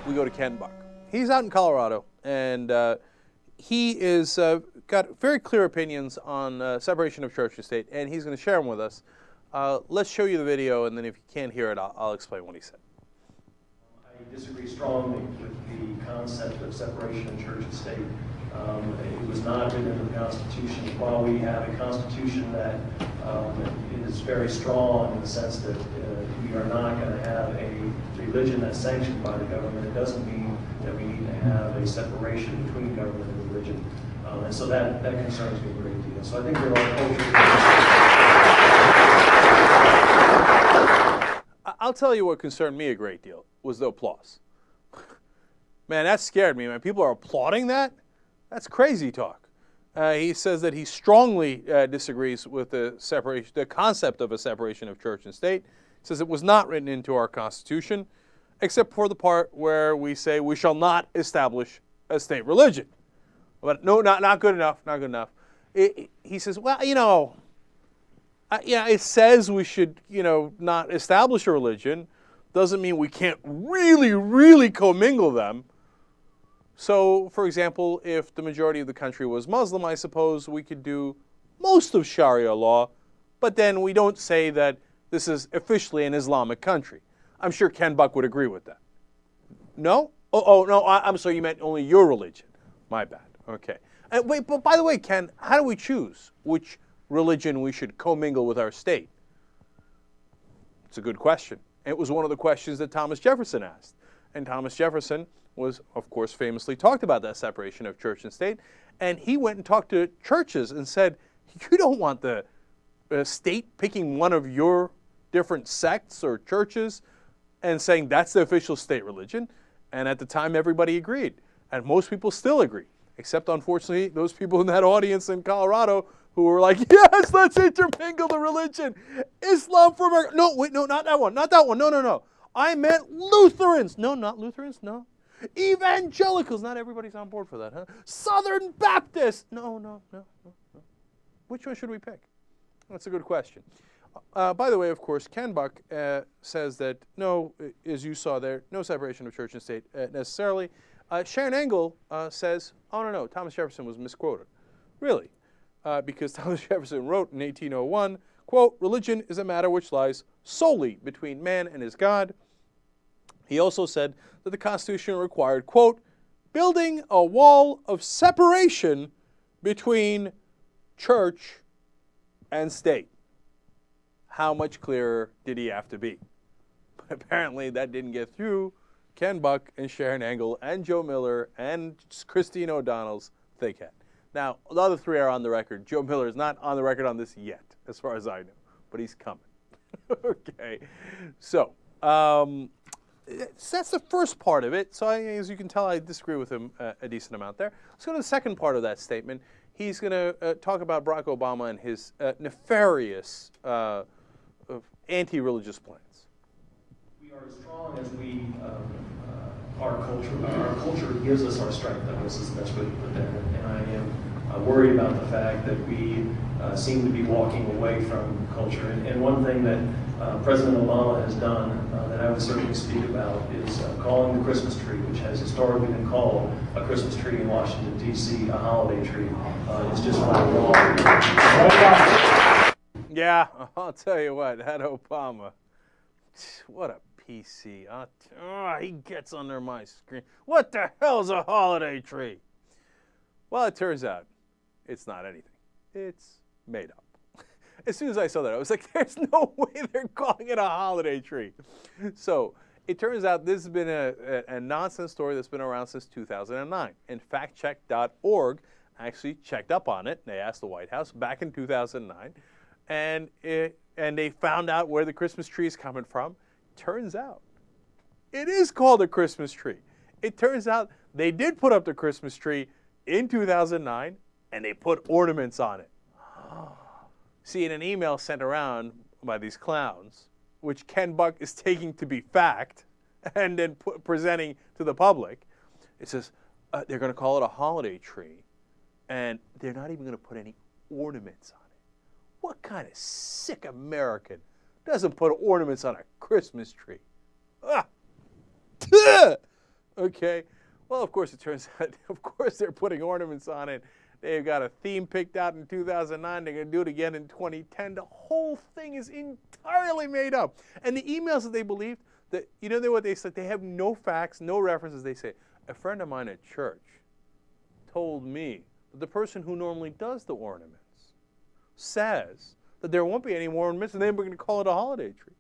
we go to Ken Buck. He's out in Colorado, and he is got very clear opinions on separation of church and state, and he's going to share them with us. Let's show you the video, and then if you can't hear it, I'll explain what he said. I disagree strongly with the concept of separation of church and state. It was not written in the Constitution. While we have a Constitution that is very strong in the sense that we are not going to have a religion that's sanctioned by the government, it doesn't mean that we need to have a separation between government and religion. And so that concerns me a great deal. So I think there are cultures. I'll tell you what concerned me a great deal was the applause. Man, that scared me, man. People are applauding that? That's crazy talk. He says that he strongly disagrees with the concept of a separation of church and state. He says it was not written into our Constitution, except for the part where we say we shall not establish a state religion. But no, not good enough, not good enough. He says, well, it says we should, not establish a religion. Doesn't mean we can't really, really commingle them. So, for example, if the majority of the country was Muslim, I suppose we could do most of Sharia law, but then we don't say that this is officially an Islamic country. I'm sure Ken Buck would agree with that. No? Oh no, I'm sorry, you meant only your religion. My bad. Okay. Wait, but by the way, Ken, how do we choose which religion we should commingle with our state? It's a good question. It was one of the questions that Thomas Jefferson asked. And Thomas Jefferson was, of course, famously talked about that separation of church and state. And he went and talked to churches and said, you don't want the state picking one of your different sects or churches and saying that's the official state religion. And at the time, everybody agreed. And most people still agree, except, unfortunately, those people in that audience in Colorado who were like, yes, let's intermingle the religion. Islam for America. No, wait, no, not that one. Not that one. No. I meant Lutherans. No, not Lutherans. No. Evangelicals. Not everybody's on board for that, huh? Southern Baptists. No. Which one should we pick? That's a good question. By the way, of course, Ken Buck says that no, as you saw there, no separation of church and state necessarily. Sharon Engel says, oh, no, Thomas Jefferson was misquoted. Really? Because Thomas Jefferson wrote in 1801, quote, religion is a matter which lies solely between man and his God. He also said that the Constitution required, quote, building a wall of separation between church and state. How much clearer did he have to be? But apparently that didn't get through Ken Buck and Sharon Engel and Joe Miller and Christine O'Donnell's thick head. Now, the other three are on the record. Joe Miller is not on the record on this yet, as far as I know, but he's coming. Okay, so that's the first part of it. So as you can tell, I disagree with him a decent amount there. Let's go to the second part of that statement. He's going to talk about Barack Obama and his nefarious anti-religious plans. We are as strong as we our culture gives us our strength. I guess is the best way to put that. And I am worried about the fact that we seem to be walking away from culture. And one thing that President Obama has done that I would certainly speak about is calling the Christmas tree, which has historically been called a Christmas tree in Washington, D.C., a holiday tree. It's just flat wrong. Yeah, I'll tell you what, that Obama, what a PC. He gets under my screen. What the hell's a holiday tree? Well, it turns out it's not anything. It's made up. As soon as I saw that, I was like, there's no way they're calling it a holiday tree. So it turns out this has been a nonsense story that's been around since 2009. And factcheck.org actually checked up on it. They asked the White House back in 2009. And they found out where the Christmas tree is coming from. Turns out it is called a Christmas tree. It turns out they did put up the Christmas tree in 2009, and they put ornaments on it. See, in an email sent around by these clowns, which Ken Buck is taking to be fact and then presenting to the public, it says they're going to call it a holiday tree, and they're not even going to put any ornaments on it. What kind of sick American doesn't put ornaments on a Christmas tree? Okay. Well, of course, it turns out, of course, they're putting ornaments on it. They've got a theme picked out in 2009. They're going to do it again in 2010. The whole thing is entirely made up. And the emails that they believed, that you know what they said? They have no facts, no references. They say, a friend of mine at church told me that the person who normally does the ornaments says that there won't be any more ornaments and then we're going to call it a holiday tree.